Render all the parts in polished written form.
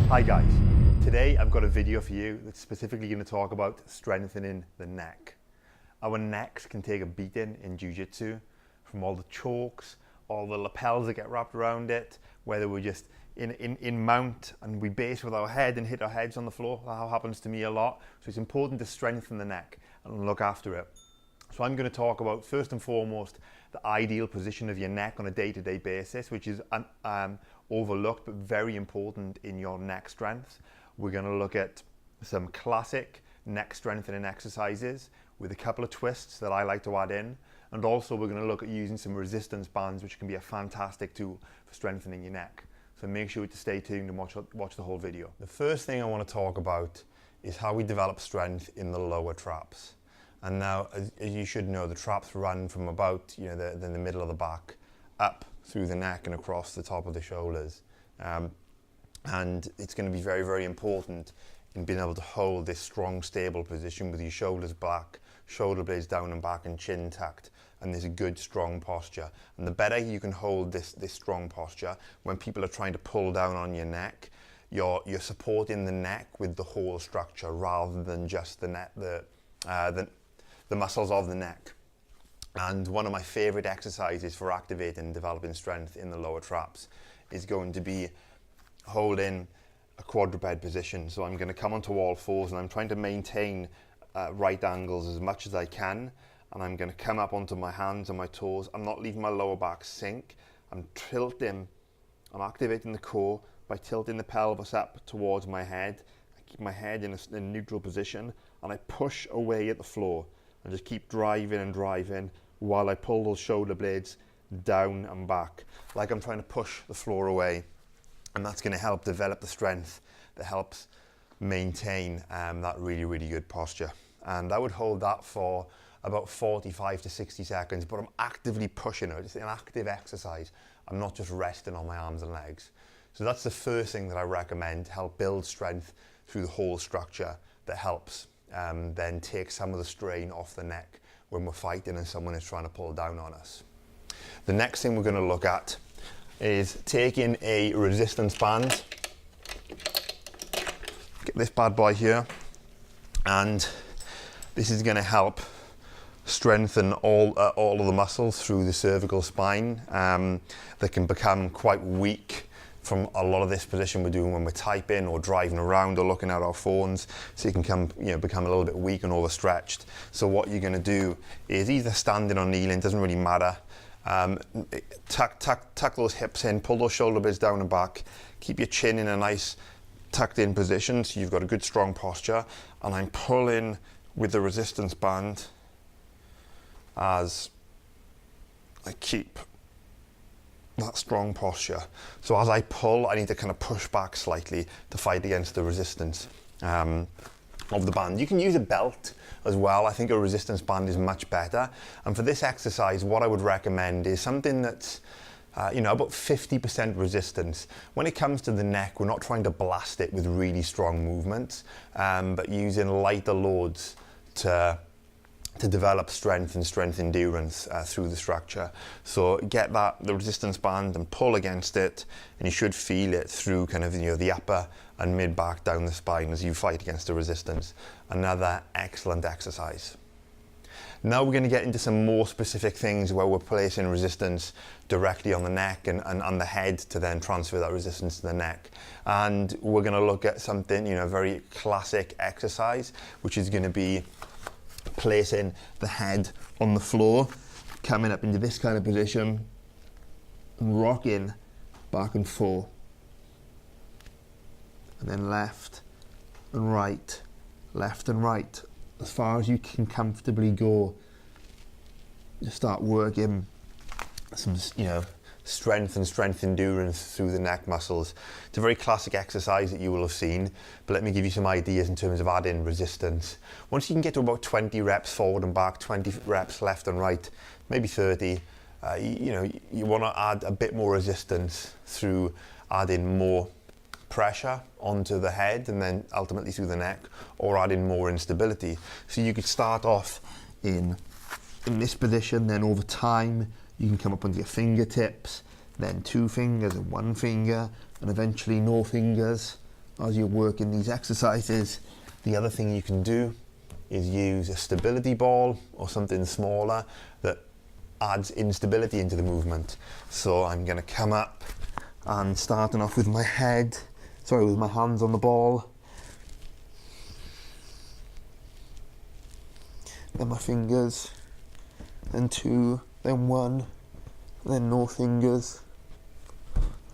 Hi guys, today I've got a video for you that's specifically going to talk about strengthening the neck. Our necks can take a beating in jiu-jitsu from all the chokes, all the lapels that get wrapped around it, whether we're just in mount and we base with our head and hit our heads on the floor. That happens to me a lot. So it's important to strengthen the neck and look after it. So I'm going to talk about, first and foremost, the ideal position of your neck on a day-to-day basis, which is overlooked but very important in your neck strength. We're going to look at some classic neck strengthening exercises with a couple of twists that I like to add in, and also we're going to look at using some resistance bands, which can be a fantastic tool for strengthening your neck. So make sure to stay tuned and watch the whole video. The first thing I want to talk about is how we develop strength in the lower traps. And now, as you should know, the traps run from about the middle of the back up through the neck and across the top of the shoulders. And it's going to be very, very important in being able to hold this strong, stable position with your shoulders back, shoulder blades down and back, and chin tucked, and this good, strong posture. And the better you can hold this strong posture, when people are trying to pull down on your neck, you're supporting the neck with the whole structure rather than just the muscles of the neck. And one of my favorite exercises for activating and developing strength in the lower traps is going to be holding a quadruped position. So I'm going to come onto all fours and I'm trying to maintain right angles as much as I can. And I'm going to come up onto my hands and my toes. I'm not leaving my lower back sink. I'm activating the core by tilting the pelvis up towards my head. I keep my head in a neutral position and I push away at the floor and just keep driving and driving while I pull those shoulder blades down and back, like I'm trying to push the floor away. And that's going to help develop the strength that helps maintain that really, really good posture. And I would hold that for about 45 to 60 seconds, but I'm actively pushing it. It's an active exercise. I'm not just resting on my arms and legs. So that's the first thing that I recommend to help build strength through the whole structure that helps then take some of the strain off the neck when we're fighting and someone is trying to pull down on us. The next thing we're going to look at is taking a resistance band. Get this bad boy here, and this is going to help strengthen all of the muscles through the cervical spine that can become quite weak from a lot of this position we're doing when we're typing or driving around or looking at our phones. So you can become a little bit weak and overstretched. So what you're going to do is either standing or kneeling, doesn't really matter. Tuck those hips in, pull those shoulder blades down and back, keep your chin in a nice tucked in position so you've got a good strong posture, and I'm pulling with the resistance band as I keep that strong posture. So as I pull, I need to kind of push back slightly to fight against the resistance of the band. You can use a belt as well. I think a resistance band is much better. And for this exercise, what I would recommend is something that's about 50% resistance. When it comes to the neck, we're not trying to blast it with really strong movements, but using lighter loads to develop strength and strength endurance through the structure. So get the resistance band and pull against it, and you should feel it through kind of the upper and mid back down the spine as you fight against the resistance. Another excellent exercise. Now we're going to get into some more specific things where we're placing resistance directly on the neck and on the head to then transfer that resistance to the neck. And we're going to look at something, a very classic exercise, which is going to be placing the head on the floor, coming up into this kind of position and rocking back and forth, and then left and right, as far as you can comfortably go. Just start working some strength and strength endurance through the neck muscles. It's a very classic exercise that you will have seen, but let me give you some ideas in terms of adding resistance. Once you can get to about 20 reps forward and back, 20 reps left and right, maybe 30, you want to add a bit more resistance through adding more pressure onto the head and then ultimately through the neck, or adding more instability. So you could start off in this position, then over time you can come up onto your fingertips, then 2 fingers and 1 finger, and eventually no fingers as you're working these exercises, the other thing you can do is use a stability ball or something smaller that adds instability into the movement. So I'm going to come up and starting off with my with my hands on the ball, then my fingers, then 2, then 1, then no fingers,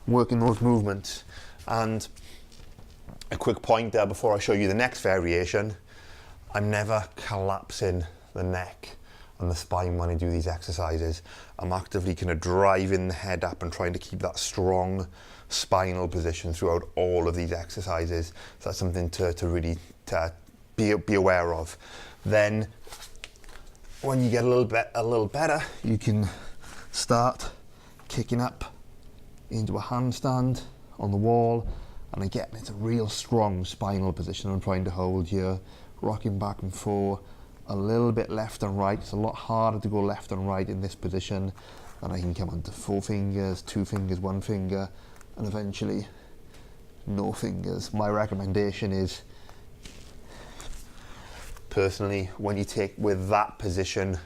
working those movements. And a quick point there before I show you the next variation, I'm never collapsing the neck and the spine when I do these exercises. I'm actively kind of driving the head up and trying to keep that strong spinal position throughout all of these exercises. So that's something to really be aware of. Then when you get a little better, you can start kicking up into a handstand on the wall, and again it's a real strong spinal position I'm trying to hold here, rocking back and forth, a little bit left and right. It's a lot harder to go left and right in this position, and I can come onto 4 fingers, 2 fingers, 1 finger, and eventually no fingers. My recommendation is, personally, when you take with that position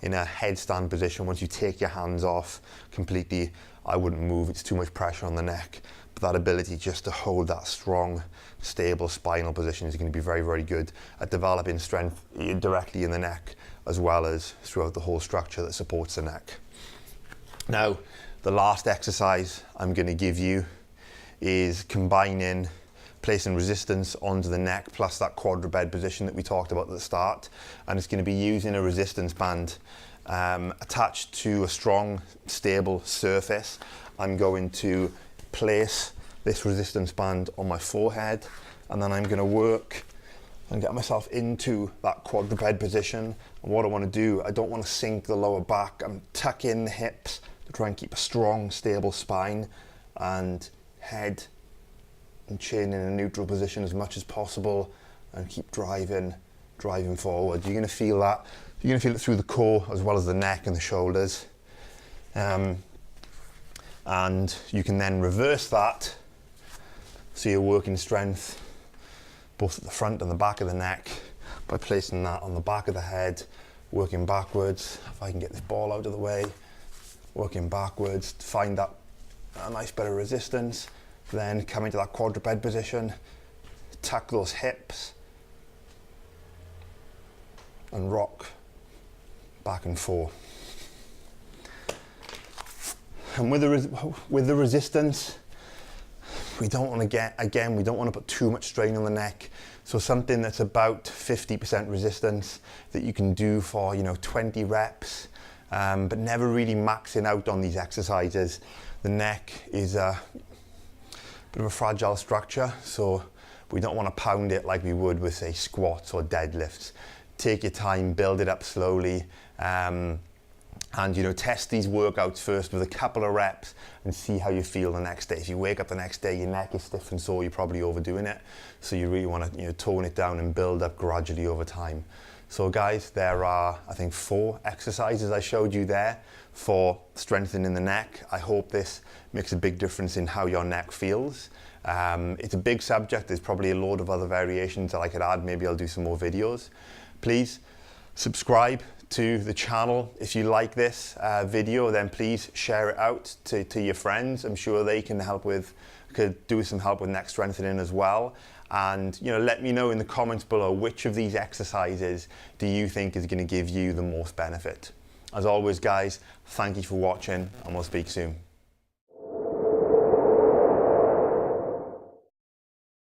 in a headstand position, once you take your hands off completely, I wouldn't move. It's too much pressure on the neck. But that ability just to hold that strong, stable spinal position is going to be very, very good at developing strength directly in the neck, as well as throughout the whole structure that supports the neck. Now, the last exercise I'm going to give you is combining placing resistance onto the neck plus that quadruped position that we talked about at the start, and it's going to be using a resistance band attached to a strong, stable surface. I'm going to place this resistance band on my forehead, and then I'm going to work and get myself into that quadruped position. And what I want to do, I don't want to sink the lower back. I'm tucking the hips to try and keep a strong, stable spine, and head and chin in a neutral position as much as possible, and keep driving forward. You're going to feel that. You're going to feel it through the core as well as the neck and the shoulders. And you can then reverse that, so you're working strength both at the front and the back of the neck by placing that on the back of the head, working backwards. If I can get this ball out of the way, working backwards to find that a nice bit of resistance. Then come into that quadruped position, tuck those hips, and rock back and forth. And with the resistance, we don't want to put too much strain on the neck. So something that's about 50% resistance that you can do for 20 reps, but never really maxing out on these exercises. The neck is a bit of a fragile structure, so we don't want to pound it like we would with, say, squats or deadlifts. Take your time, build it up slowly, and test these workouts first with a couple of reps and see how you feel the next day. If you wake up the next day, your neck is stiff and sore, you're probably overdoing it. So you really want to tone it down and build up gradually over time. So guys, there are, I think, 4 exercises I showed you there for strengthening the neck. I hope this makes a big difference in how your neck feels. It's a big subject. There's probably a load of other variations that I could add. Maybe I'll do some more videos. Please subscribe to the channel. If you like this video, then please share it out to your friends. I'm sure they could do some help with neck strengthening as well. And let me know in the comments below, which of these exercises do you think is going to give you the most benefit. As always, guys, thank you for watching, and we'll speak soon.